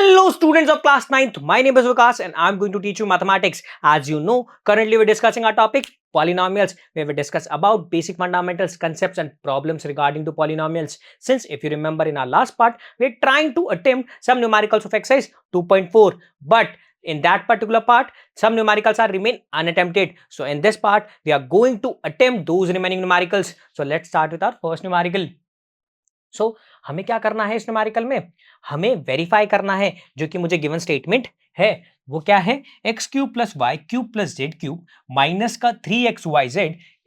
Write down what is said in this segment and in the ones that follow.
Hello students of class 9th, my name is Vikas and I'm going to teach you mathematics. As you know, currently we're discussing our topic polynomials, where we discuss about basic fundamentals, concepts and problems regarding to polynomials. Since if you remember in our last part, we're trying to attempt some numericals of exercise 2.4, but in that particular part, some numericals are remain unattempted. So in this part, we are going to attempt those remaining numericals. So let's start with our first numerical. सो हमें क्या करना है इस numerical में, हमें verify करना है जो कि मुझे गिवन स्टेटमेंट है वो क्या है, x cube plus y cube plus z cube minus का 3xyz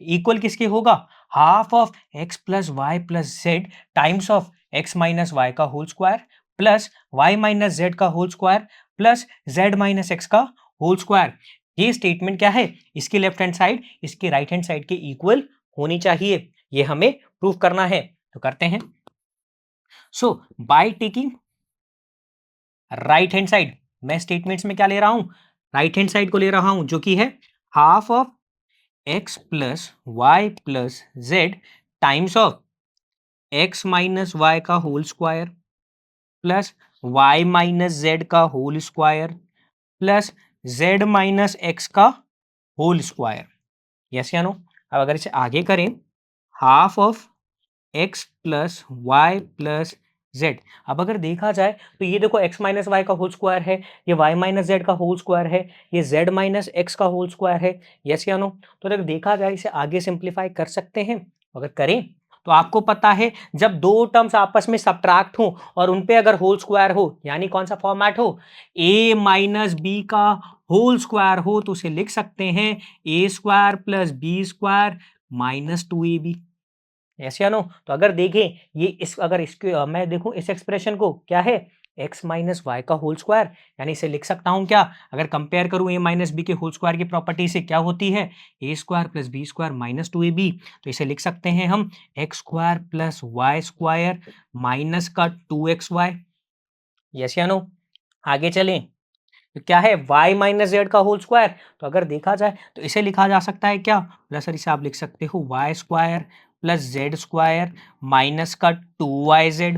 इक्वल किसके होगा, half of x plus Y plus Z times of x minus y का whole square plus y minus z का whole square plus z minus x का whole square. ये statement क्या है, इसकी लेफ्ट हैंड साइड इसके राइट हैंड साइड के equal होनी चाहिए, ये हमें प्रूव करना है. तो करते हैं. So by taking right hand side, मैं स्टेटमेंट्स में क्या ले रहा हूं, राइट हैंड साइड को ले रहा हूं जो कि है half of x plus Y plus Z times of x minus y का whole square plus y minus z का whole square plus z minus x का होल स्क्वायर. यस या नो. अब अगर इसे आगे करें, half of x plus Y plus z. अब अगर देखा जाए तो ये देखो x माइनस वाई का होल स्क्वायर है, ये y माइनस जेड का होल स्क्वायर है, ये z माइनस एक्स का होल स्क्वायर है. यस या नो. तो अगर देखा जाए इसे आगे सिंप्लीफाई कर सकते हैं. अगर करें तो आपको पता है जब दो टर्म्स आपस में सब्ट्रैक्ट हो और उन पे अगर होल स्क्वायर हो, यानी कौन सा फॉर्मेट हो, a माइनस बी का होल स्क्वायर हो, तो उसे लिख सकते हैं a square plus B square minus 2ab. ऐसे या नो. तो अगर देखें ये इस अगर इसके मैं देखूं इस एक्सप्रेशन को क्या है, x माइनस वाई का होल स्क्वायर, यानी इसे लिख सकता हूं क्या, अगर कंपेयर करूं a माइनस बी के होल स्क्वायर की प्रॉपर्टी से, क्या होती है a square plus B square minus 2ab. तो इसे लिख सकते हैं हम X square plus Y square minus का 2xy. यस या नो. आगे चलें तो क्या है y माइनस जेड का होल स्क्वायर. तो अगर देखा जाए तो इसे लिखा जा सकता है क्या, प्लस सर इसे आप लिख सकते हो y square plus Z square minus का 2yz.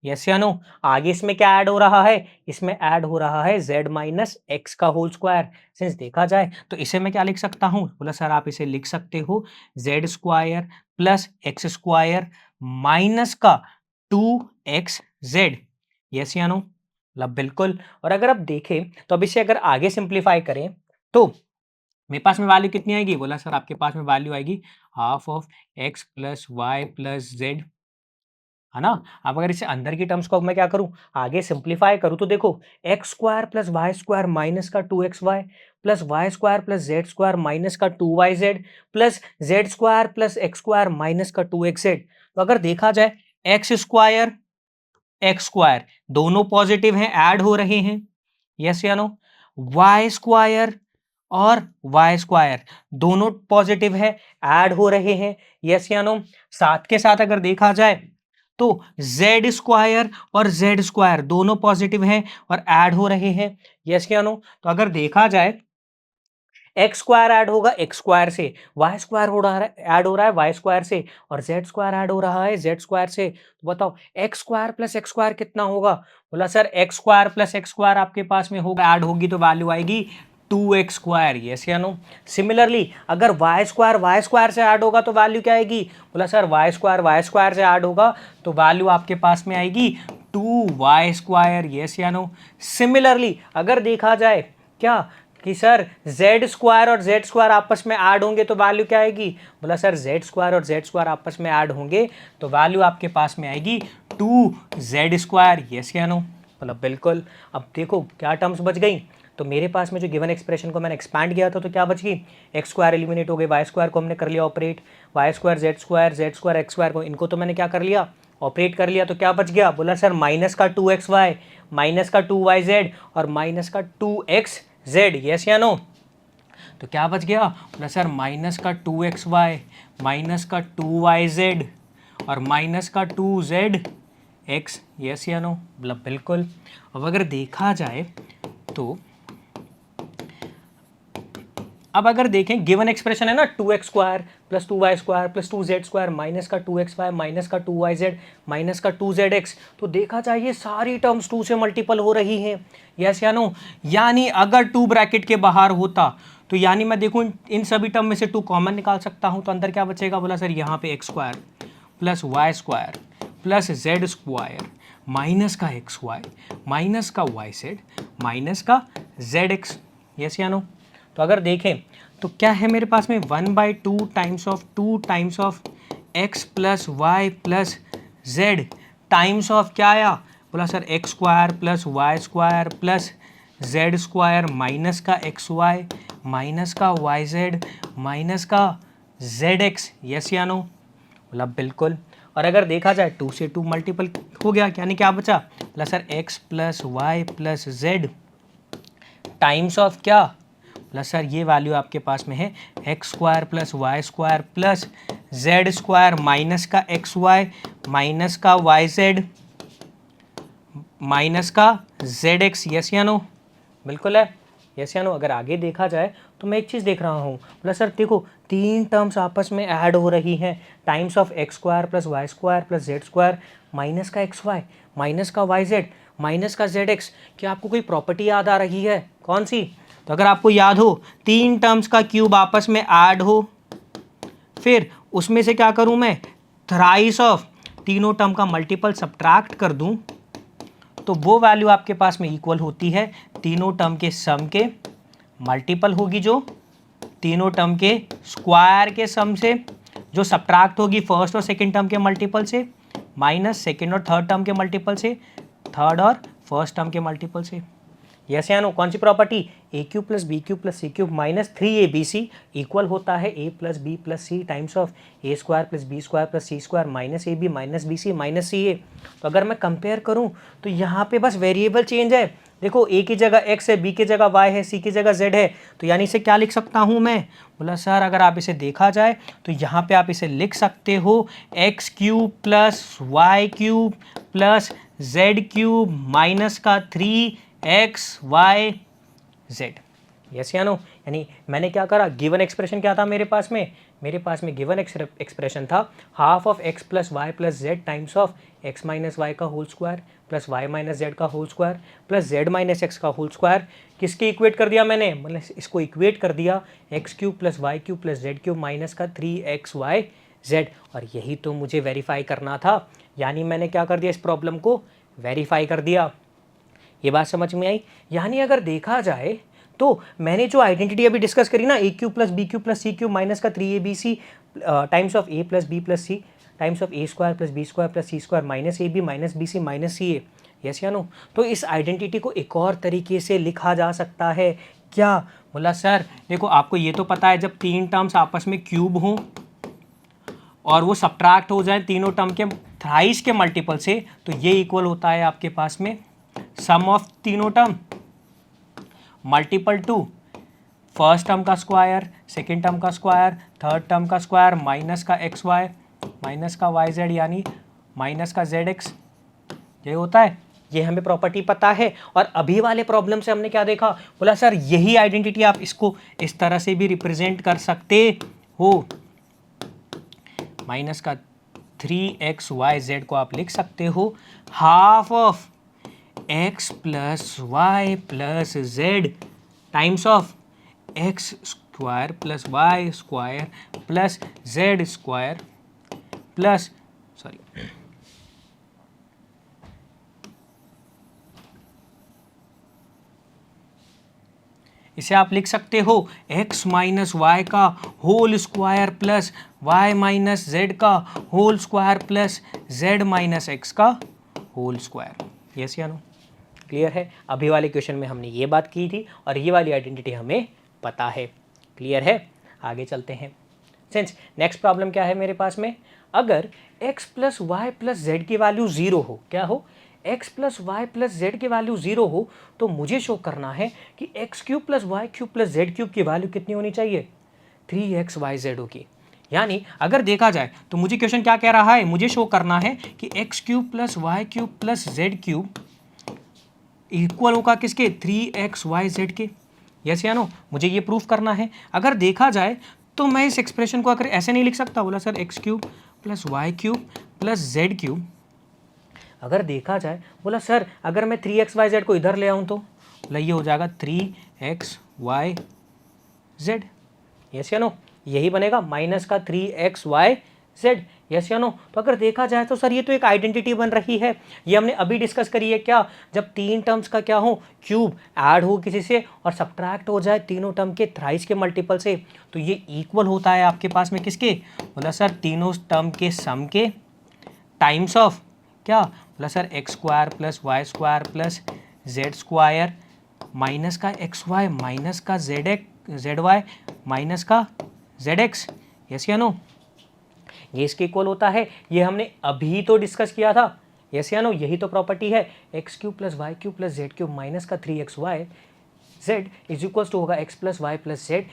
यस या नो. आगे इसमें क्या ऐड हो रहा है, इसमें ऐड हो रहा है z माइनस एक्स का होल स्क्वायर. सिंस देखा जाए तो इसे मैं क्या लिख सकता हूँ, बोला सर आप इसे लिख सकते हो z square plus X square minus का 2xz. यस या नो. मतलब बिल्कुल. और अगर आप देखें तो अब इसे अगर आगे सिंप्लीफाई करें तो मेरे पास में वैल्यू कितनी आएगी, बोला सर आपके पास में वैल्यू आएगी half of x plus Y plus Z, है ना. अब अगर इसे अंदर की टर्म्स को मैं क्या करूं, आगे सिंप्लीफाई करूं तो देखो X square plus Y square minus का 2xy plus Y square plus Z square minus का 2yz plus Z square plus X square minus का 2xz. तो अगर देखा जाए एक्स स्क्वायर एक्स स्क्वायर दोनों पॉजिटिव हैं, ऐड हो रहे हैं. यस या नो. वाई स्क्वायर और वाई स्क्वायर दोनों पॉजिटिव है, ऐड हो रहे हैं. यस या नो. साथ के साथ अगर देखा जाए तो जेड स्क्वायर और जेड स्क्वायर दोनों पॉजिटिव हैं और ऐड हो रहे हैं. यस या नो. तो अगर देखा जाए एक्स स्क्वायर ऐड होगा एक्स स्क्वायर से, वाई स्क्वायर हो रहा है ऐड हो रहा है वाई स्क्वायर से, और जेड स्क्वायर ऐड हो रहा है जेड स्क्वायर से. तो बताओ x square plus X square कितना होगा, बोला sir x square plus X square आपके पास में होगा, ऐड होगी तो वैल्यू आएगी 2x स्क्वायर. यस या नो. सिमिलरली अगर वाई स्क्वायर से ऐड होगा तो वैल्यू क्या आएगी, बोला सर वाई स्क्वायर से ऐड होगा तो वैल्यू आपके पास में आएगी 2y स्क्वायर. यस या नो. सिमिलरली अगर देखा जाए क्या कि सर जेड स्क्वायर और जेड स्क्वायर आपस में ऐड होंगे तो वैल्यू क्या आएगी, बोला सर जेड स्क्वायर और जेड स्क्वायर आपस में ऐड होंगे तो वैल्यू आपके पास में आएगी 2z स्क्वायर. यस या नो. मतलब बिल्कुल. अब देखो क्या टर्म्स बच गई, तो मेरे पास में जो गिवन एक्सप्रेशन को मैंने एक्सपैंड किया था तो क्या बच गई, एक्स स्क्वायर एलिमिनेट हो गए, वाई स्क्वायर को हमने कर लिया operate, Y square Z square X square को इनको तो मैंने क्या कर लिया, ऑपरेट कर लिया. तो क्या बच गया, बोला सर माइनस का 2xy माइनस का 2yz और माइनस का 2xz. यस या नो. तो क्या बच गया, बोला सर माइनस का 2xy माइनस का 2yz और माइनस का 2zx. यस या नो. मतलब बिल्कुल. अब अगर देखा जाए तो अब अगर देखें गिवन एक्सप्रेशन है ना 2x square plus 2y square plus 2z square minus का 2xy माइनस का 2yz माइनस का 2zx, तो देखा जाए ये सारी टर्म्स 2 से मल्टीपल हो रही हैं, यस या नो। यानी अगर 2 ब्रैकेट के बाहर होता तो यानी मैं देखूँ इन सभी टर्म में से 2 कॉमन निकाल सकता हूँ, तो अंदर क्या बचेगा, बोला सर यहाँ पे x square plus Y square plus Z square minus का एक्स वाई माइनस का वाई जेड माइनस का जेड एक्स, यस या नो। तो अगर देखें तो क्या है मेरे पास में 1/2 times of x plus Y plus Z times of क्या आया, बोला sir x square plus Y square plus Z square minus का एक्स वाई माइनस का वाई जेड माइनस का जेड एक्स, यस या नो, बोला बिल्कुल। और अगर देखा जाए 2 से 2 मल्टीपल हो गया, यानी क्या बचा, बोला sir X plus Y plus Z times of क्या, बोला सर ये वैल्यू आपके पास में है X square plus Y square plus Z square minus का एक्स वाई माइनस का वाई जेड माइनस का जेड एक्स, यस या नो, बिल्कुल है, यस या नो। अगर आगे देखा जाए तो मैं एक चीज़ देख रहा हूँ, बोला सर देखो 3 टर्म्स आपस में ऐड हो रही हैं, times of x square plus Y square plus Z square minus का एक्स वाई माइनस का वाई जेड माइनस का जेड एक्स। क्या आपको कोई प्रॉपर्टी याद आ रही है, कौन सी, तो अगर आपको याद हो 3 टर्म्स का क्यूब आपस में ऐड हो, फिर उसमें से क्या करूं मैं, थ्राइस ऑफ तीनों टर्म का मल्टीपल सब्ट्रैक्ट कर दूं, तो वो वैल्यू आपके पास में इक्वल होती है तीनों टर्म के सम के मल्टीपल होगी, जो तीनों टर्म के स्क्वायर के सम से, जो सब्ट्रैक्ट होगी फर्स्ट और सेकंड टर्म के मल्टीपल से माइनस सेकंड और थर्ड टर्म के मल्टीपल से, थर्ड और फर्स्ट टर्म के मल्टीपल से, यस या नो। कौन सी property, a cube plus b cube plus c cube minus 3abc equal होता है a plus b plus c times of a square plus B square plus c square minus a b minus b c minus c a. तो अगर मैं compare करूं तो यहाँ पे बस वेरिएबल चेंज है, देखो ए की जगह x है, बी की जगह y है, सी की जगह z है, तो यानी इसे क्या लिख सकता हूँ मैं, बोला सर अगर आप इसे देखा जाए तो यहाँ पे आप इसे लिख सकते हो x cube plus y cube plus z cube minus का 3xy z, यस या नो। यानी मैंने क्या करा, गिवन एक्सप्रेशन क्या था मेरे पास में, गिवन एक्सप्रेशन था half of x plus Y plus Z times of x minus y का whole square plus y minus z का whole square plus z minus x का होल स्क्वायर। किसके इक्वेट कर दिया मैंने, मतलब इसको इक्वेट कर दिया x cube plus y cube plus z cube minus का 3xy z, और यही तो मुझे वेरीफाई करना था, यानी मैंने क्या कर दिया, इस प्रॉब्लम को वेरीफाई कर दिया। ये बात समझ में आई। यानी अगर देखा जाए तो मैंने जो आइडेंटिटी अभी डिस्कस करी ना, a cube plus b cube plus c cube minus का 3abc times of a plus b plus c times of a square plus B square plus c square minus a b minus b c minus c a, yes या no. तो इस identity को एक और तरीके से लिखा जा सकता है, क्या, बोला सर देखो आपको ये तो पता है जब 3 टर्म्स आपस में क्यूब हों और वो सब्ट्रैक्ट हो जाए तीनों टर्म के थ्राइस के मल्टीपल से, तो ये इक्वल होता है आपके पास में सम ऑफ तीनों term multiple two first term का स्क्वायर सेकेंड टर्म का स्क्वायर थर्ड टर्म का स्क्वायर माइनस का एक्स वाई माइनस का वाई जेड यानी माइनस का जेड एक्स, ये होता है, ये हमें प्रॉपर्टी पता है। और अभी वाले प्रॉब्लम से हमने क्या देखा, बोला सर यही आइडेंटिटी आप इसको इस तरह से भी रिप्रेजेंट कर सकते हो, माइनस का 3xyz को आप लिख सकते हो half of x plus Y plus Z times of x square plus Y square plus Z square plus इसे आप लिख सकते हो x माइनस वाई का whole square plus y minus z का whole square plus z minus x का whole square, yes या no, clear है। अभी वाले क्वेश्चन में हमने ये बात की थी और ये वाली आइडेंटिटी हमें पता है, क्लियर है। आगे चलते हैं। सेंस नेक्स्ट प्रॉब्लम क्या है मेरे पास में, अगर x plus Y plus z की वैल्यू 0 हो, क्या हो, x plus Y plus z की वैल्यू 0 हो, तो मुझे शो करना है कि x cube plus y cube plus z cube की वैल्यू कितनी होनी चाहिए, 3xyz होगी। यानी अगर देखा जाए तो मुझे क्वेश्चन क्या कह रहा है, मुझे शो करना है कि x cube plus y cube plus z cube equal होगा किसके, 3xyz के। यस या नो, मुझे ये प्रूफ करना है। अगर देखा जाए तो मैं इस एक्सप्रेशन को अगर ऐसे नहीं लिख सकता, बोला sir x cube plus y cube plus z cube. अगर देखा जाए, बोला सर अगर मैं 3xyz को इधर ले आऊँ तो बोला ये हो जाएगा 3xyz। यस या नो, यही बनेगा माइनस का 3xyz। यस या नो। तो अगर देखा जाए तो सर ये तो एक आइडेंटिटी बन रही है, ये हमने अभी डिस्कस करी है। क्या, जब तीन टर्म्स का क्या हो क्यूब ऐड हो किसी से और सब्ट्रैक्ट हो जाए तीनों टर्म के थ्राइस के मल्टीपल से, तो ये इक्वल होता है आपके पास में किसके, बोला सर तीनों टर्म के सम के टाइम्स ऑफ क्या, बोला sir x square plus Y square plus Z square minus का एक्स वाई माइनस का जेड वाई माइनस का जेड एक्स। यस या नो, ये इसके इक्वल होता है, ये हमने अभी तो डिस्कस किया था। यस या नो, यही तो प्रॉपर्टी है, x cube plus y cube plus z cube minus का 3xy z is equal to होगा x plus Y plus Z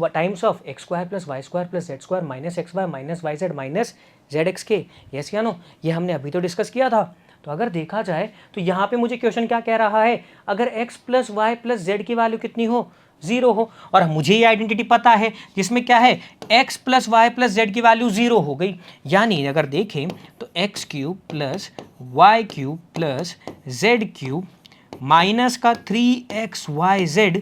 times of x square plus Y square plus Z square minus x Y minus y Z minus z x के। Yes या no, ये हमने अभी तो discuss किया था। तो अगर देखा जाए तो यहाँ पे मुझे क्वेश्चन क्या कह रहा है, अगर x plus Y plus z की वैल्यू कितनी हो, 0 हो, और मुझे ये आइडेंटिटी पता है जिसमें क्या है x plus Y plus z की वैल्यू 0 हो गई, यानी अगर देखें तो x cube plus y cube plus z cube minus का 3xyz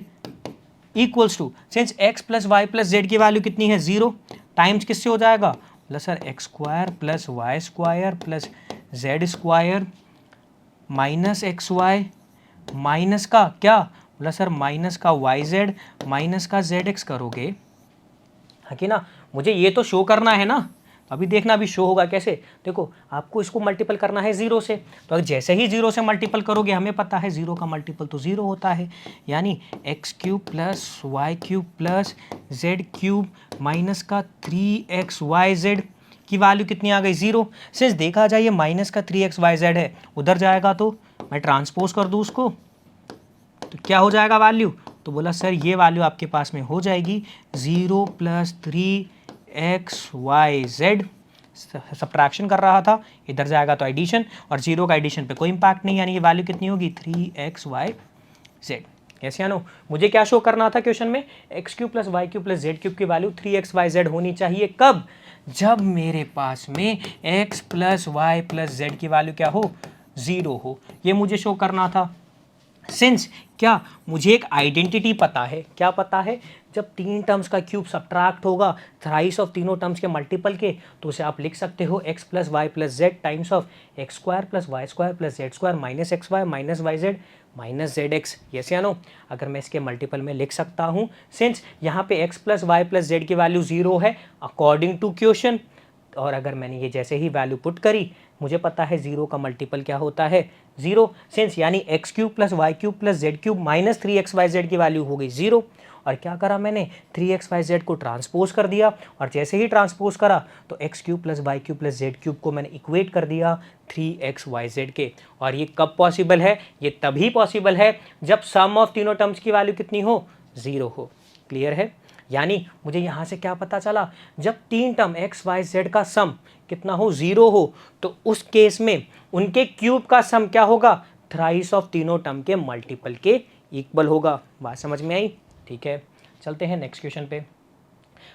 equals to, since x plus Y plus z की वैल्यू कितनी है 0, टाइम्स किससे हो जाएगा, plus sir x square plus Y square plus Z square minus x Y minus का क्या, बोला सर माइनस का वाई जेड माइनस का जेड एक्स करोगे, है कि ना। मुझे ये तो शो करना है ना, अभी देखना अभी शो होगा कैसे। देखो आपको इसको मल्टीपल करना है 0 से, तो अगर जैसे ही 0 से मल्टीपल करोगे, हमें पता है 0 का मल्टीपल तो 0 होता है, यानी x cube plus y cube plus z cube minus का 3xyz की वैल्यू कितनी आ गई 0। सिंस देखा जाए ये माइनस का 3xyz है, उधर जाएगा तो मैं ट्रांसपोज कर दूँ उसको तो क्या हो जाएगा वैल्यू, तो बोला सर ये वैल्यू आपके पास में हो जाएगी 0 प्लस 3xyz। सब्ट्रैक्शन कर रहा था, इधर जाएगा तो एडिशन, और 0 का एडिशन पे कोई इंपैक्ट नहीं, यानी ये वैल्यू कितनी होगी 3xyz। यस या नो, मुझे क्या शो करना था क्वेश्चन में, x cube plus y cube plus z cube की वैल्यू 3xyz होनी चाहिए, कब, जब मेरे पास में x plus Y plus z की वैल्यू क्या हो 0 हो, ये मुझे शो करना था। सिंस क्या, मुझे एक आइडेंटिटी पता है, क्या पता है, जब तीन टर्म्स का क्यूब सब्ट्रैक्ट होगा थ्राइस ऑफ तीनों टर्म्स के मल्टीपल के, तो उसे आप लिख सकते हो x plus Y plus Z times of x square plus Y square plus Z square minus x Y minus y Z minus z x. Yes या नो, अगर मैं इसके मल्टीपल में लिख सकता हूँ, सिंस यहाँ पे x plus Y plus z की वैल्यू 0 है अकॉर्डिंग टू क्वेश्चन, और अगर मैंने ये जैसे ही वैल्यू पुट करी, मुझे पता है 0 का मल्टीपल क्या होता है 0, सिंस यानी x cube plus y cube plus z cube minus 3xyz की वैल्यू हो गई 0। और क्या करा मैंने, 3xyz को ट्रांसपोज कर दिया, और जैसे ही ट्रांसपोज करा तो x cube plus y cube plus z cube को मैंने इक्वेट कर दिया 3xyz के। और ये कब पॉसिबल है, ये तभी पॉसिबल है जब सम ऑफ तीनों टर्म्स की वैल्यू कितनी हो 0 हो। क्लियर है, यानी मुझे यहाँ से क्या पता चला, जब तीन टर्म एक्स वाई जेड का सम कितना हो 0 हो, तो उस केस में उनके क्यूब का सम क्या होगा, थ्राइस ऑफ तीनों टर्म के मल्टीपल के इक्वल होगा। बात समझ में आई, ठीक है। चलते हैं नेक्स्ट क्वेश्चन पे।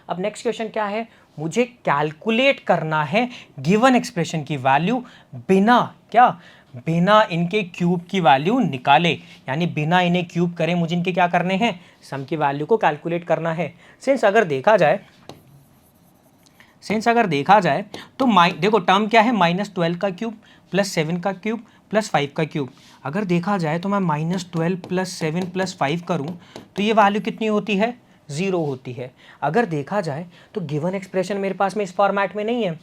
अब नेक्स्ट क्वेश्चन क्या है, मुझे कैलकुलेट करना है गिवन एक्सप्रेशन की वैल्यू बिना क्या, बिना इनके क्यूब की वैल्यू निकाले, यानी बिना इन्हें क्यूब करें मुझे इनके क्या करने हैं, सम की वैल्यू को कैलकुलेट करना है। सिंस अगर देखा जाए तो देखो टर्म क्या है, -12 का क्यूब प्लस 7 का क्यूब प्लस 5 का क्यूब। अगर देखा जाए तो मैं -12 प्लस 7 प्लस 5 करूँ तो ये वैल्यू कितनी होती है 0 होती है। अगर देखा जाए तो गिवन एक्सप्रेशन मेरे पास में इस फॉर्मेट में नहीं है,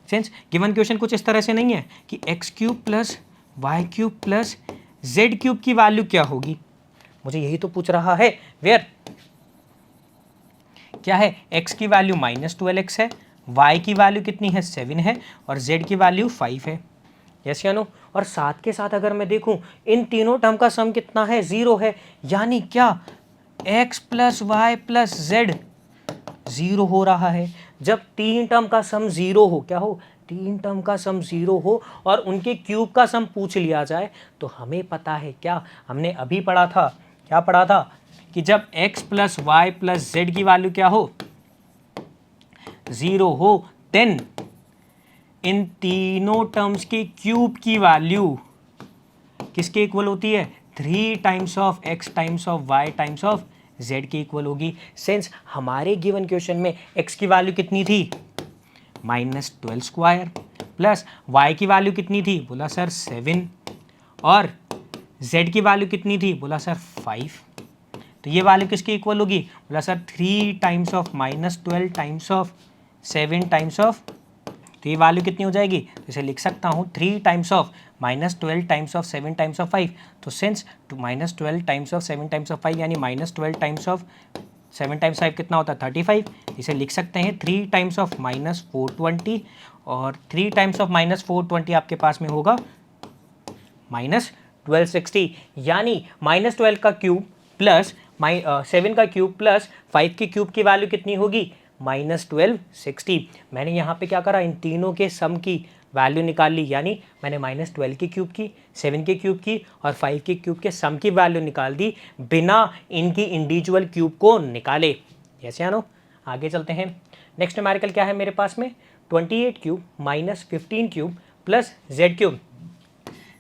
सिंस गिवन क्वेश्चन कुछ इस तरह से नहीं है कि x cube plus y cube plus z cube की वैल्यू क्या होगी, मुझे यही तो पूछ रहा है, वेयर क्या है, x की वैल्यू -12x है, y की वैल्यू कितनी है 7 है, और z की वैल्यू 5 है। यस या नो, और साथ के साथ अगर मैं देखूं इन तीनों टर्म का सम कितना है 0 है, यानी क्या x plus Y plus z 0 हो रहा है। जब तीन टर्म का सम 0 हो, क्या हो, तीन टर्म का सम 0 हो और उनके क्यूब का सम पूछ लिया जाए, तो हमें पता है क्या, हमने अभी पढ़ा था, क्या पढ़ा था, कि जब x plus Y plus z की वैल्यू क्या हो, 0 हो, देन इन तीनों टर्म्स के क्यूब की वैल्यू किसके इक्वल होती है, 3 times of x times of y times of z के इक्वल होगी। सिंस हमारे गिवन क्वेश्चन में x की वैल्यू कितनी थी, -12 स्क्वायर, प्लस y की वैल्यू कितनी थी, बोला सर 7, और z की वैल्यू कितनी थी, बोला सर 5। तो ये वैल्यू किसके इक्वल होगी, बोला sir 3 times of -12 times of 7 times of, तो ये वैल्यू कितनी हो जाएगी, तो इसे लिख सकता हूँ 3 times of -12 times of 7 times of 5। तो since -12 times of 7 times of 5 यानी -12 टाइम्स ऑफ 7 टाइम्स 5 कितना होता है, 35। इसे लिख सकते हैं 3 टाइम्स ऑफ -420, और 3 टाइम्स ऑफ -420 आपके पास में होगा -1260, यानी -12 का क्यूब प्लस 7 का क्यूब प्लस 5 के क्यूब की वैल्यू कितनी होगी, -1260। मैंने यहाँ पे क्या करा, इन तीनों के सम की वैल्यू निकाल ली, यानी मैंने -12 के क्यूब की, 7 के क्यूब की और 5 के क्यूब के सम की वैल्यू निकाल दी बिना इनकी इंडिविजुअल क्यूब को निकाले। यस या नो। आगे चलते हैं। नेक्स्ट न्यूमेरिकल क्या है मेरे पास में, 28 cube -15 cube plus z cube.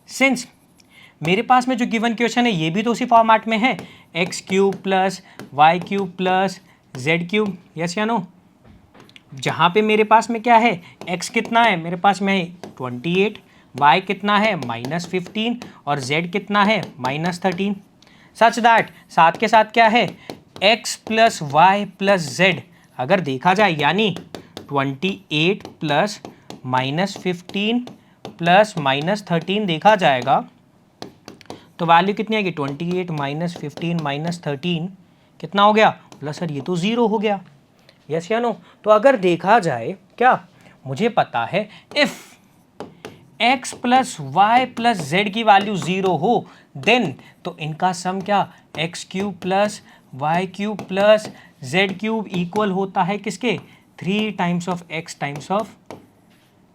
Since मेरे पास में जो गिवन क्वेश्चन है ये भी तो उसी फॉर्मेट में है, x cube plus y cube plus z cube. Yes या नो। जहाँ पे मेरे पास में क्या है, x कितना है मेरे पास में 28, y कितना है -15 और z कितना है -13, सच दैट साथ के साथ क्या है, x plus Y plus z अगर देखा जाए, यानी 28 प्लस -15 प्लस -13 देखा जाएगा तो वैल्यू कितनी आएगी, 28 -15 -13 कितना हो गया, बोला सर ये तो 0 हो गया। यस या नो। तो अगर देखा जाए क्या, मुझे पता है if x plus Y plus z की वैल्यू 0 हो, देन तो इनका सम क्या, x cube plus y cube plus z cube equal होता है किसके, 3 times of x times of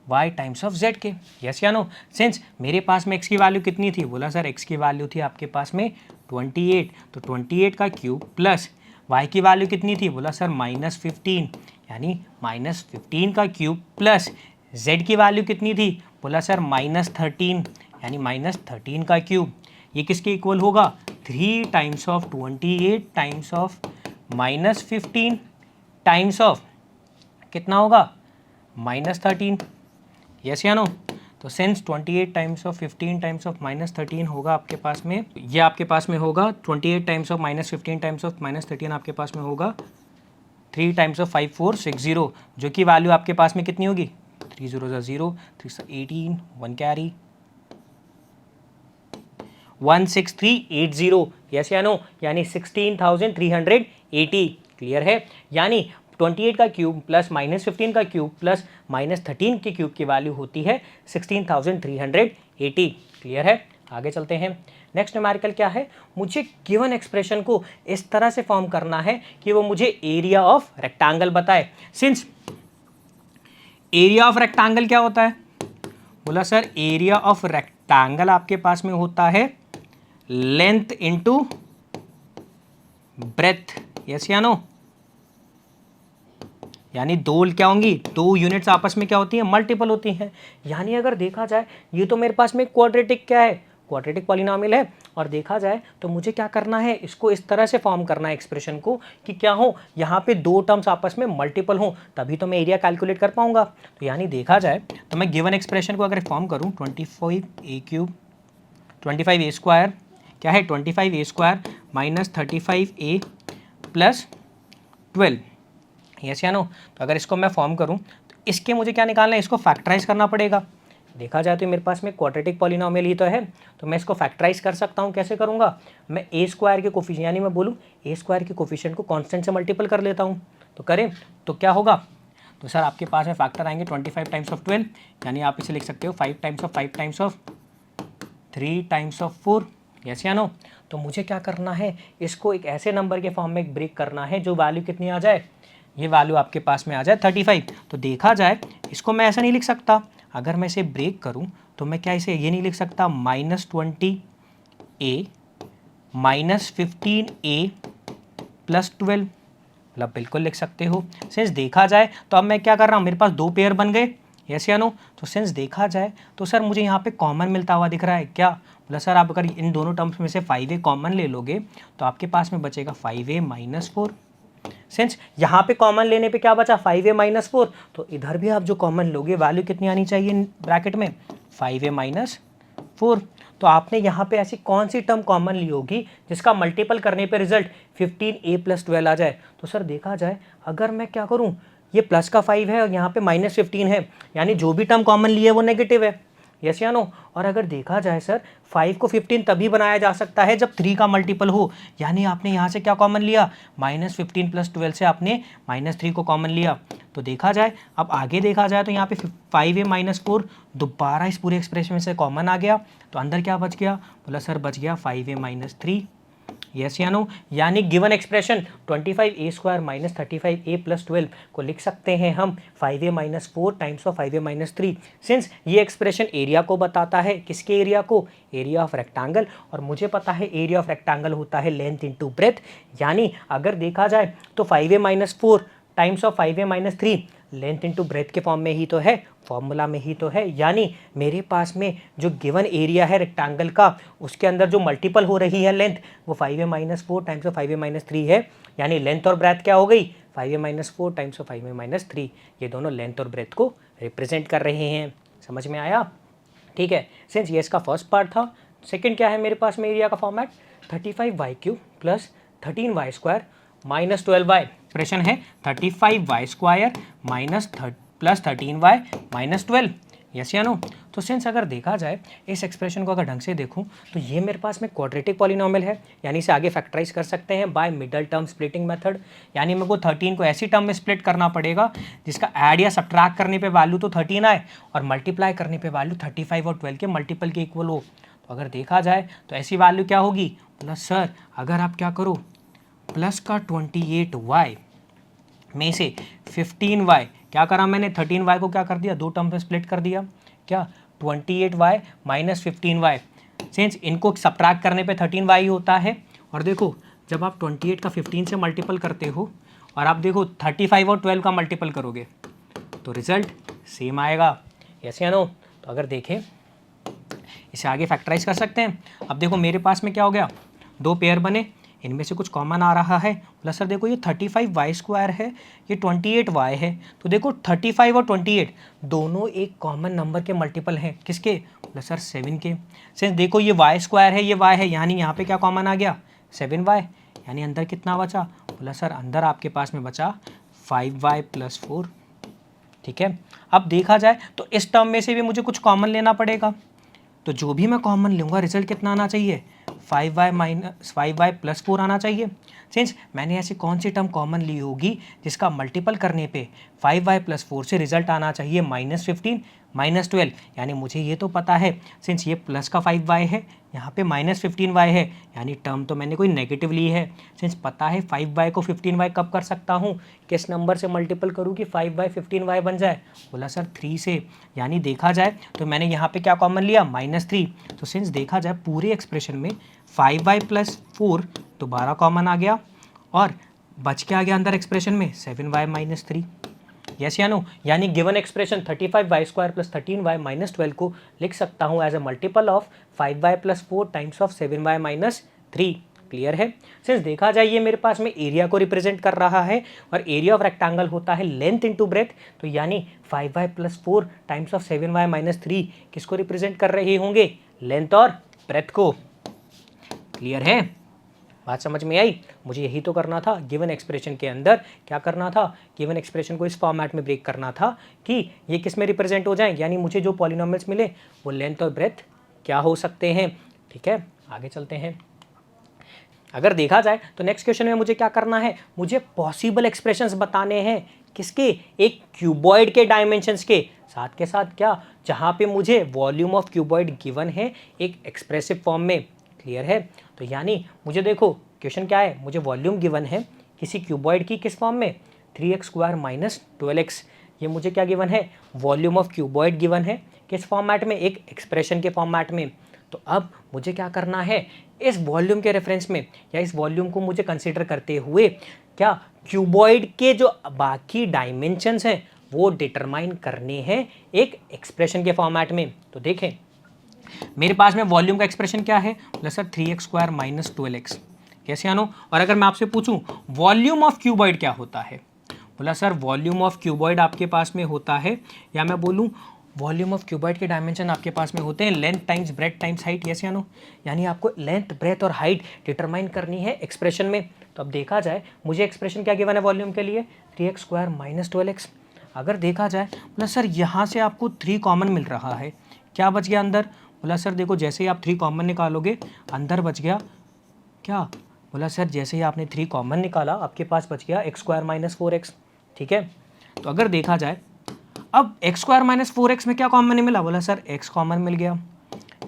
y times of z के। यस या नो। सिंस मेरे पास में x की वैल्यू कितनी थी, बोला सर x की वैल्यू थी आपके पास में 28, तो 28 का क्यूब प्लस y की वैल्यू कितनी थी, बोला सर -15, यानी -15 का क्यूब प्लस z की वैल्यू कितनी थी, बोला सर -13, यानी -13 का क्यूब। ये किसके इक्वल होगा, 3 times of 28 times of -15 times of कितना होगा, -13। यस या नो। तो since 28 times of 15 times of -13 होगा आपके पास में, ये आपके पास में होगा 28 टाइम्स ऑफ -15 टाइम्स ऑफ -13 आपके पास में होगा 3 टाइम्स ऑफ 5460, जो कि वैल्यू आपके पास में कितनी होगी, 3 0 0, 3 18, 1 कैरी 16380। यस या नो, यानी 16,380। क्लियर है। यानी 28 का क्यूब प्लस -15 का क्यूब प्लस -13 के क्यूब की वैल्यू होती है 16,380। क्लियर है। आगे चलते हैं। नेक्स्ट न्यूमेरिकल क्या है, मुझे गिवन एक्सप्रेशन को इस तरह से फॉर्म करना है कि वो मुझे एरिया ऑफ रेक्टेंगल बताए। सिंस एरिया ऑफ रेक्टेंगल क्या होता है, बोला सर एरिया ऑफ रेक्टेंगल आपके पास में होता है लेंथ इनटू ब्रेथ। यस या नो। यानी दो क्या होंगी, दो यूनिट्स आपस में क्या होती हैं, मल्टीपल होती हैं। यानी अगर देखा जाए ये तो मेरे पास में क्वाड्रेटिक क्या है, क्वाड्रेटिक पॉलिनॉमियल है, और देखा जाए तो मुझे क्या करना है, इसको इस तरह से फॉर्म करना है एक्सप्रेशन को कि क्या हो, यहाँ पे दो टर्म्स आपस में मल्टीपल हो, तभी तो मैं एरिया कैलकुलेट कर पाऊंगा। तो यानी देखा जाए तो मैं गिवन एक्सप्रेशन को अगर फॉर्म करूँ 25a क्यूब 25a स्क्वायर क्या है, 25a square -35a plus 12। Yes या नो। तो अगर इसको मैं फॉर्म करूं तो इसके मुझे क्या निकालना है, इसको फैक्टराइज करना पड़ेगा। देखा जाए तो मेरे पास में क्वाड्रेटिक पॉलिनॉमियल ही तो है, तो मैं इसको फैक्टराइज कर सकता हूं। कैसे करूंगा, मैं ए स्क्वायर के कोफिशिएंट, यानी मैं बोलूं ए स्क्वायर के कोफिशिएंट को कांस्टेंट से मल्टीपल कर लेता हूं। तो करें तो क्या होगा, तो सर आपके पास में फैक्टर आएंगे 25 टाइम्स ऑफ 12, यानी आप इसे लिख सकते हो 5 times of 5 times of 3 times of 4। Yes या नो। तो मुझे क्या करना है, इसको एक ऐसे नंबर के फॉर्म में ब्रेक करना है जो वैल्यू कितनी आ जाए, ये वैल्यू आपके पास में आ जाए 35। तो देखा जाए इसको मैं ऐसा नहीं लिख सकता, अगर मैं इसे ब्रेक करूं तो मैं क्या इसे ये नहीं लिख सकता -20a -15a +12, मतलब बिल्कुल लिख सकते हो। सिंस देखा जाए तो अब मैं क्या कर रहा हूँ, मेरे पास 2 पेयर बन गए, यस या नो। तो सिंस देखा जाए तो सर मुझे यहाँ पे कॉमन मिलता हुआ दिख रहा है क्या, मतलब सर आप अगर इन दोनों टर्म्स में से 5a कॉमन ले लोगे तो आपके पास में बचेगा 5a माइनस 4। सिंस यहाँ पे कॉमन लेने पे क्या बचा, 5a माइनस 4, तो इधर भी आप जो कॉमन लोगे वैल्यू कितनी आनी चाहिए ब्रैकेट में, 5a माइनस 4। तो आपने यहाँ पे ऐसी कौन सी टर्म कॉमन ली होगी जिसका मल्टीपल करने पे रिजल्ट 15a + 12 आ जाए। तो सर देखा जाए अगर मैं क्या करूँ, ये प्लस का 5 है और यहाँ पे -15 है, यानी जो भी टर्म कॉमन ली है वो नेगेटिव है, यस या नो। और अगर देखा जाए सर 5 को 15 तभी बनाया जा सकता है जब 3 का मल्टीपल हो, यानी आपने यहाँ से क्या कॉमन लिया, -15 + 12 से आपने -3 को कॉमन लिया। तो देखा जाए अब आगे देखा जाए तो यहाँ पे 5a माइनस 4 दोबारा इस पूरे एक्सप्रेशन में से कॉमन आ गया, तो अंदर क्या बच गया, बोला सर बच गया 5a माइनस 3, यस या नो। यानी given expression 25a² minus 35a + 12 को लिख सकते हैं हम 5a minus 4 times of 5a minus 3। Since ये एक्सप्रेशन एरिया को बताता है, किसके एरिया को, एरिया ऑफ रेक्टेंगल, और मुझे पता है एरिया ऑफ रेक्टेंगल होता है लेंथ इंटू ब्रेथ। यानी अगर देखा जाए तो 5a minus 4 times of 5a minus 3 length into breadth के फॉर्म में ही तो है, फॉर्मूला में ही तो है। यानी मेरे पास में जो गिवन एरिया है रेक्टेंगल का, उसके अंदर जो मल्टीपल हो रही है लेंथ, वो 5a minus 4 times of 5a minus 3 है। यानी लेंथ और ब्रेथ क्या हो गई, 5a minus 4 times of 5a minus 3। ये दोनों लेंथ और ब्रेथ को रिप्रेजेंट कर रहे हैं। समझ में आया, ठीक है। सिंस ये इसका फर्स्ट पार्ट था। सेकेंड क्या है मेरे पास में एरिया का format, 35y³ plus 13y² minus 12y। Expression है 35y² minus plus 13y minus 12, yes या नो। तो सिंस अगर देखा जाए इस एक्सप्रेशन को अगर ढंग से देखूं तो ये मेरे पास में क्वाड्रेटिक पॉलिनोमियल है, यानी इसे आगे फैक्टराइज कर सकते हैं by middle term splitting method. यानी मेरे को 13 को ऐसी टर्म में स्प्लिट करना पड़ेगा जिसका ऐड या सब्ट्रैक्ट करने पे वैल्यू तो 13 आए और मल्टीप्लाई करने पे वैल्यू 35 और 12 के मल्टीपल के इक्वल हो। तो अगर देखा जाए तो ऐसी वैल्यू क्या होगी, मतलब सर अगर आप क्या करो, प्लस का 28y में से 15y, क्या करा मैंने, 13y को क्या कर दिया, दो टर्म में स्प्लिट कर दिया, क्या 28y माइनस 15y। सिंस इनको सब्ट्रैक्ट करने पे 13y होता है, और देखो जब आप 28 का 15 से मल्टीपल करते हो और आप देखो 35 और 12 का मल्टीपल करोगे तो रिजल्ट सेम आएगा, यस या नो। तो अगर देखें इसे आगे फैक्टराइज कर सकते हैं। अब देखो मेरे पास में क्या हो गया, दो पेयर बने, इनमें से कुछ कॉमन आ रहा है, प्लस सर देखो ये 35y² है, ये 28y है। तो देखो 35 और 28 दोनों एक कॉमन नंबर के मल्टीपल हैं, किसके, प्लस सर 7 के। सिंस देखो ये y² है, ये y है, यानी यहाँ पे क्या कॉमन आ गया, 7y। यानी अंदर कितना बचा, प्लस सर अंदर आपके पास में बचा 5y + 4, ठीक है। अब देखा जाए तो इस टर्म में से भी मुझे कुछ कॉमन लेना पड़ेगा, तो जो भी मैं कॉमन लूँगा रिजल्ट कितना आना चाहिए, 5y + 4 आना चाहिए। सिंस मैंने ऐसी कौन सी टर्म कॉमन ली होगी जिसका मल्टीपल करने पे 5y + 4 से रिजल्ट आना चाहिए -15 -12। यानी मुझे ये तो पता है सिंस ये प्लस का 5y है, यहाँ पे -15y है, यानी टर्म तो मैंने कोई नेगेटिव ली है। सिंस पता है 5y को 15y कब कर सकता हूँ, किस नंबर से मल्टीपल करूँ कि 5y 15y बन जाए, बोला सर 3 से। यानी देखा जाए तो मैंने यहाँ पे क्या कॉमन लिया, -3। तो सिंस देखा जाए पूरे एक्सप्रेशन में 5y + 4 दोबारा कॉमन आ गया और बच के आ गया अंदर एक्सप्रेशन में 7y - 3, यस या नो। यानी गिवन एक्सप्रेशन 35y² + 13y - 12 को लिख सकता हूँ as a multiple of 5y + 4 times of 7y - 3। Clear है। सिंस देखा जाए ये मेरे पास में एरिया को रिप्रेजेंट कर रहा है और एरिया ऑफ रेक्टेंगल होता है लेंथ इंटू ब्रेथ, तो यानी 5y + 4 टाइम्स ऑफ 7y - 3 किसको रिप्रेजेंट कर रहे होंगे, लेंथ और ब्रेथ को। क्लियर है, बात समझ में आई। मुझे यही तो करना था गिवन एक्सप्रेशन के अंदर, क्या करना था, गिवन एक्सप्रेशन को इस फॉर्मेट में ब्रेक करना था कि ये किस में रिप्रेजेंट हो जाए, यानी मुझे जो पॉलिनोमियल्स मिले वो लेंथ और ब्रेथ क्या हो सकते हैं। ठीक है, आगे चलते हैं। अगर देखा जाए तो नेक्स्ट क्वेश्चन में मुझे क्या करना है, मुझे पॉसिबल एक्सप्रेशंस बताने हैं, किसके, एक क्यूबॉइड के डायमेंशंस के साथ के साथ, क्या, जहाँ पे मुझे वॉल्यूम ऑफ क्यूबॉइड गिवन है एक एक्सप्रेसिव फॉर्म में। क्लियर है। तो यानी मुझे देखो क्वेश्चन क्या है, मुझे वॉल्यूम गिवन है किसी क्यूबॉइड की, किस फॉर्म में, 3x² - 12x। ये मुझे क्या गिवन है, वॉल्यूम ऑफ क्यूबॉइड गिवन है, किस फॉर्मेट में, एक एक्सप्रेशन के फॉर्मेट में। तो अब मुझे क्या करना है, इस वॉल्यूम के रेफरेंस में या इस वॉल्यूम को मुझे कंसीडर करते हुए क्या क्यूबॉइड के जो बाकी डायमेंशंस हैं वो डिटरमाइन करने हैं एक एक्सप्रेशन के फॉर्मेट में। तो देखें मेरे पास में वॉल्यूम का एक्सप्रेशन क्या है, बोला सर 3x² - 12x। कैसे आनो? और अगर मैं आपसे पूछूं वॉल्यूम ऑफ क्यूबॉइड क्या होता है, बोला सर वॉल्यूम ऑफ क्यूबॉइड आपके पास में होता है, या मैं बोलूं वॉल्यूम ऑफ क्यूबॉइड के डायमेंशन आपके पास में होते हैं length times breadth times height. Yes या नो? यानी आपको लेंथ ब्रेथ और हाइट डिटरमाइन करनी है एक्सप्रेशन में। तो अब देखा जाए मुझे एक्सप्रेशन क्या गिवन है वॉल्यूम के लिए, 3x² - 12x। अगर देखा जाए बोला सर यहाँ से आपको 3 कॉमन मिल रहा है, क्या बच गया अंदर? बोला सर देखो जैसे ही आप 3 कॉमन निकालोगे अंदर बच गया क्या? बोला सर जैसे ही आपने 3 कॉमन निकाला आपके पास बच गया x² - 4x। ठीक है, तो अगर देखा जाए अब x² - 4x में क्या कॉमन नहीं मिला? बोला सर x कॉमन मिल गया,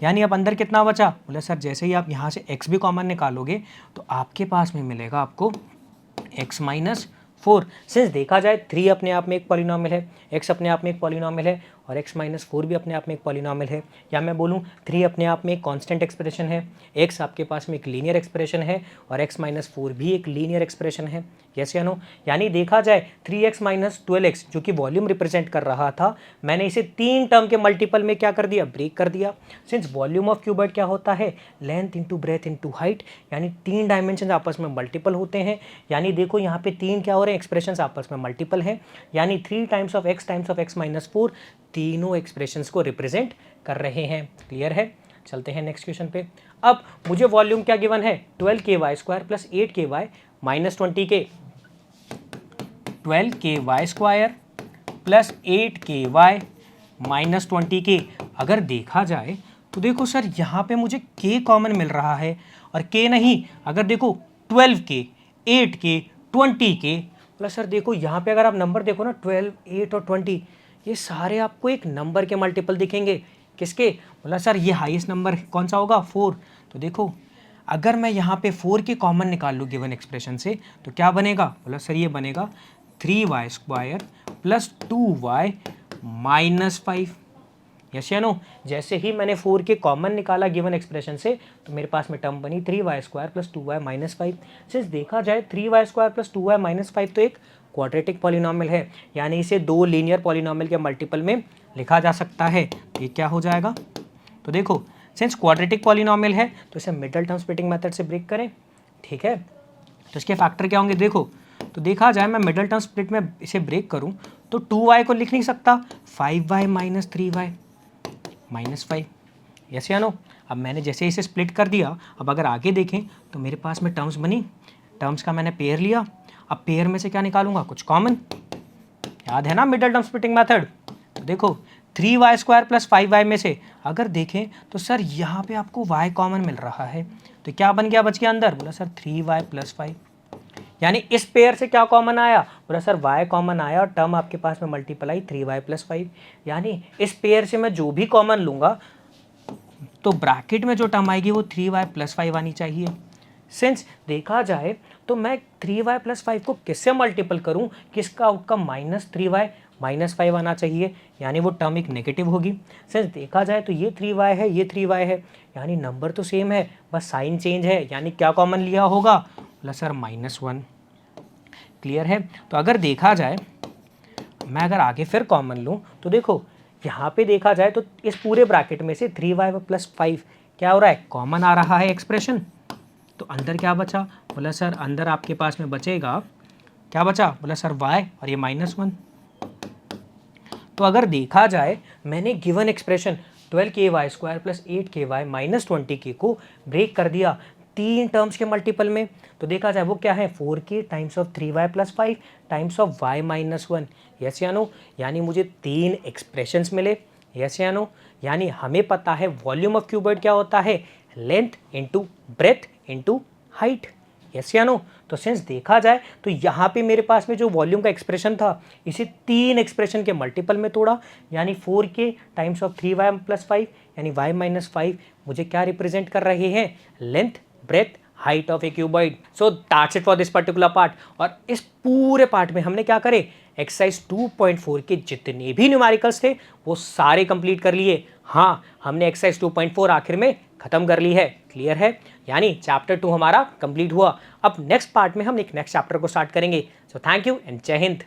यानी अब अंदर कितना बचा? बोला सर जैसे ही आप यहाँ से x भी कॉमन निकालोगे तो आपके पास में मिलेगा आपको x - 4। सिंस देखा जाए 3 अपने आप में एक पॉलिनॉमियल है, x अपने आप में एक पॉलिनॉमियल है और x - 4 भी अपने आप में एक पॉलिनॉमियल है, या मैं बोलूँ 3 अपने आप में एक कांस्टेंट एक्सप्रेशन है, x आपके पास में एक लीनियर एक्सप्रेशन है और x - 4 भी एक लीनियर एक्सप्रेशन है। यस या नो? यानी देखा जाए 3x - 12x जो कि वॉल्यूम रिप्रेजेंट कर रहा था, मैंने इसे 3 टर्म के मल्टीपल में क्या कर दिया, ब्रेक कर दिया। सिंस वॉल्यूम ऑफ क्यूबॉइड क्या होता है, length into breadth into height, यानी 3 डायमेंशन आपस में मल्टीपल होते हैं। यानी देखो यहाँ पे 3 क्या हो रहे हैं, एक्सप्रेशंस आपस में मल्टीपल हैं, यानी 3 times of x times of x - 4 तीनों एक्सप्रेशंस को रिप्रेजेंट कर रहे हैं। क्लियर है? चलते हैं नेक्स्ट क्वेश्चन पे। अब मुझे वॉल्यूम क्या गिवन है, 12ky² + 8ky - 20k, 12ky² + 8ky - 20k। अगर देखा जाए तो देखो सर यहाँ पे मुझे k कॉमन मिल रहा है और k नहीं, अगर देखो 12k 8k 20k, बोला सर देखो यहाँ पे अगर आप नंबर देखो ना 12 8 और 20, ये सारे आपको एक नंबर के मल्टीपल दिखेंगे। किसके? बोला सर ये हाईएस्ट नंबर कौन सा होगा, 4। तो देखो अगर मैं यहाँ पे 4 के कॉमन निकाल लूँ गिवन एक्सप्रेशन से तो क्या बनेगा? बोला सर ये बनेगा 3y² + 2y - 5। यस या नो? जैसे ही मैंने 4 के कॉमन निकाला गिवन एक्सप्रेशन से तो मेरे पास में टर्म बनी 3y² + 2y - 5। सिंस देखा जाए 3y² + 2y - 5 तो एक क्वाड्रेटिक पॉलिनॉमियल है, यानी इसे 2 लीनियर पॉलिनॉमियल के मल्टीपल में लिखा जा सकता है। तो ये क्या हो जाएगा? तो देखो सिंस क्वाड्रेटिक पॉलिनॉमियल है तो इसे मिडल टर्म स्प्लिटिंग मेथड से ब्रेक करें। ठीक है, तो इसके फैक्टर क्या होंगे देखो, तो देखा जाए मैं मिडल टर्म स्प्लिट में इसे ब्रेक करूं तो 2y को लिख नहीं सकता, 5y - 3y - 5। यस या नो? अब मैंने जैसे इसे स्प्लिट कर दिया, अब अगर आगे देखें तो मेरे पास में टर्म्स बनी, टर्म्स का मैंने पेयर लिया, अब पेयर में से क्या निकालूंगा, कुछ कॉमन। याद है ना मिडल टर्म स्प्लिटिंग मेथड? तो देखो 3y² + 5y में से अगर देखें तो सर यहाँ पे आपको y कॉमन मिल रहा है, तो क्या बन गया, बच गया अंदर? बोला सर 3y + 5। यानी इस पेयर से क्या कॉमन आया? बोला सर y कॉमन आया और टर्म आपके पास में मल्टीप्लाई 3y + 5। यानी इस पेयर से मैं जो भी कॉमन लूँगा तो ब्रैकेट में जो टर्म आएगी वो 3y + 5 आनी चाहिए। सिंस देखा जाए तो मैं 3y + 5 को किससे मल्टीपल करूं कि इसका आउटकम -3y - 5 आना चाहिए, यानी वो टर्म एक नेगेटिव होगी। सिंस देखा जाए तो ये 3y है, ये 3y है, यानी नंबर तो सेम है, बस साइन चेंज है, यानी क्या कॉमन लिया होगा? बोला सर -1। क्लियर है? तो अगर देखा जाए मैं अगर आगे फिर कॉमन लूँ तो देखो यहाँ पे देखा जाए तो इस पूरे ब्रैकेट में से 3y + 5 क्या हो रहा है, कॉमन आ रहा है एक्सप्रेशन। तो अंदर क्या बचा? बोला सर अंदर आपके पास में बचेगा, क्या बचा? बोला सर y और ये -1। तो अगर देखा जाए मैंने given expression 12ky² + 8ky - 20k को ब्रेक कर दिया 3 टर्म्स के मल्टीपल में, तो देखा जाए वो क्या है, 4k times of 3y + 5 times of y - 1। Yes या नो? यानी मुझे 3 एक्सप्रेशंस मिले। यस या नो? यानी हमें पता है वॉल्यूम ऑफ क्यूबॉइड क्या होता है, length into breadth into height. Yes या नो? तो सिंस देखा जाए तो यहाँ पे मेरे पास में जो वॉल्यूम का एक्सप्रेशन था इसे 3 एक्सप्रेशन के मल्टीपल में तोड़ा, यानी 4k टाइम्स ऑफ 3y + 5 यानी y - 5 मुझे क्या रिप्रेजेंट कर रहे हैं, length breadth height of A cuboid. So that's it for this particular part. और इस पूरे पार्ट में हमने क्या करे, एक्सरसाइज 2.4 के जितने भी न्यूमेरिकल्स थे वो सारे कंप्लीट कर लिए। हाँ, हमने एक्सरसाइज 2.4 आखिर में खत्म कर ली है। क्लियर है, यानी चैप्टर 2 हमारा कंप्लीट हुआ। अब नेक्स्ट पार्ट में हम एक नेक्स्ट चैप्टर को स्टार्ट करेंगे। सो थैंक यू एंड जय हिंद।